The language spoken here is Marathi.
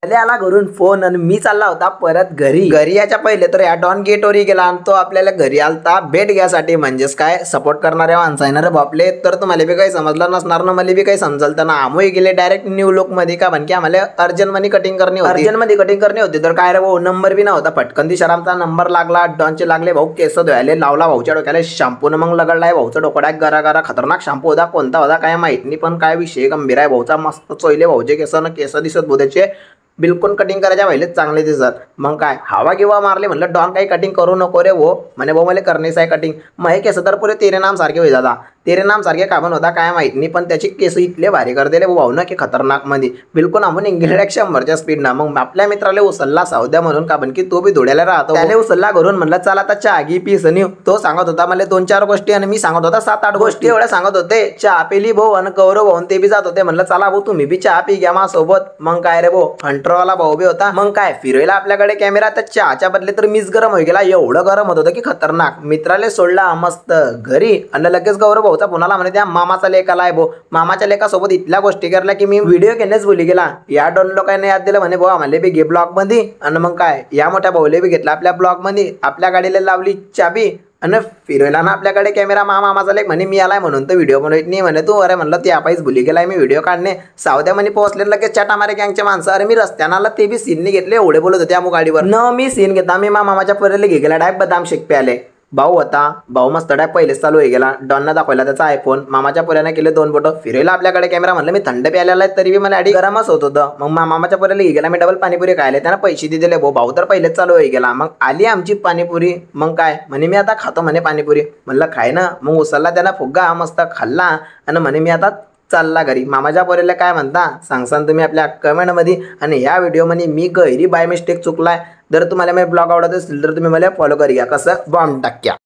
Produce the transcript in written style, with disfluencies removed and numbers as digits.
आला घरून फोन आणि मी चालला होता परत घरी याच्या पहिले तर या डॉन गेटवरही गेला आणि तो आपल्याला घरी आलता भेट घ्यासाठी, म्हणजेच काय सपोर्ट करणाऱ्या माणसांना रे बापले. तर तुम्हाला बी काही समजलं नसणार ना, मला बी काही समजलं तर ना. आम्ही गेले डायरेक्ट न्यू लुक मध्ये का की आम्हाला अर्जंट मध्ये कटिंग करणी होती. तर काय रे भाऊ नंबर बी नव्हता, पटकन दिशारामचा नंबर लागला. डॉनचे लागले भाऊ केस धुवायले, लावला भाऊच्या डोक्याला शॅम्पू न मग लगडलाय भाऊचा डोकड्यात गरा खतरनाक शॅम्पू होता. कोणता होता काय माहित नाही, पण काय विषय गंभीर आहे भाऊचा. मस्त चोयले भाऊचे केस दिसत बोधायचे बिलकुल कटिंग करायच्या पहिलेच चांगले दिसत. मग काय हवा किंवा मारले म्हणलं डॉन काही कटिंग करू नको रे वो, म्हणे भाऊ मला करणेच आहे कटिंग. मग हे केस तर पुरे तेरे नाम सारखे होई जाता. तेरे नाम सारखे कामन होता काय माहित नाही, पण त्याची केस इतले भारी कर दिले भाऊ ना की खतरनाक मध्ये बिलकुल. आपण इंग्लंड 100च्या स्पीडना. मग आपल्या मित्राला उचलला सावद्या म्हणून का की तो बी धुड्याला राहतो. त्याला उचलला घरून म्हणलं चला आता चहा घी पीस आणि तो सांगत होता मला 2-4 गोष्टी आणि मी सांगत होता 7-8 गोष्टी एवढ्या सांगत होते. चहा पेली भाऊ आणि गौरव भाऊ ते बी जात होते. म्हणलं चला भाऊ तुम्ही बी चहा पी घ्या माझ्यासोबत. मग काय रे भाऊ हंटरवाला भाऊ बी होता. मग काय फिरवायला आपल्याकडे कॅमेरा, तर चहाच्या बदले तर मीच गरम होई गेला. एवढं गरम होत होतं की खतरनाक. मित्राला सोडला मस्त घरी आणि लगेच गौरव भाऊचा पुन्हा म्हणे त्या मामाचा लेखाला आहे भाऊ. मामाच्या लेखासोबत इथल्या गोष्टी करल्या की मी व्हिडिओ घेण्याच भुली गेला. या दोन लोकांनी याद दिलं म्हणे भाऊ आम्हाला बी घे ब्लॉग मध्ये. आणि मग काय या मोठ्या भाऊले बी घेतला आपल्या ब्लॉग मध्ये. आपल्या गाडीला लावली चाबी आणि फिरवला ना आपल्याकडे कॅमेरा. मामाचा लेख म्हणे मी आलाय म्हणून तर व्हिडिओ बनवत नाही म्हणे तू. अरे म्हणलं ते आपाईच भुली गेलाय मी व्हिडिओ काढणे. सावद्या म्हणे पोहोचले लगेच चटा मारे गँगचे माणसं. अरे मी रस्त्यानं आला ते बी सीन नाही घेतले, एवढे बोलत होते अमुक गाडीवर न मी सीन घेता. मी मामाच्या पोरीला घे गेला डायरेक्ट बदाम शेक प्याले. भाऊ होता, भाऊ मस्त डाय पहिलेच चालू होई गेला. डॉननं दाखवला त्याचा आयफोन. मामाच्या पोऱ्याने केले 2 फोटो. फिरायला आपल्याकडे कॅमेरा. म्हणलं मी थंड प्यायला तरी बी मला आधी गरमच होत होतं. मग मामाच्या पोऱ्याला गेला मी डबल पाणीपुरी खायला. त्यांना पैसे दिले भाऊ तर पहिलेच चालू होई गेला. मग आली आमची पाणीपुरी. मग काय म्हणे मी आता खातो म्हणे पाणीपुरी. म्हणलं खाय ना. मग उचलला त्यांना फुग्गा मस्त खाल्ला आणि म्हणे मी आता चालला घरी. मामाच्या पोरीला काय म्हणता सांगसान तुम्ही आपल्या कमेंटमध्ये. आणि ह्या व्हिडिओमध्ये मी गैरी बाय मिस्टेक चुकलाय. जर तुम्हाला माझे ब्लॉग आवडत असेल तर तुम्ही मला फॉलो करूया. कसं बॉम्ब टाक्या.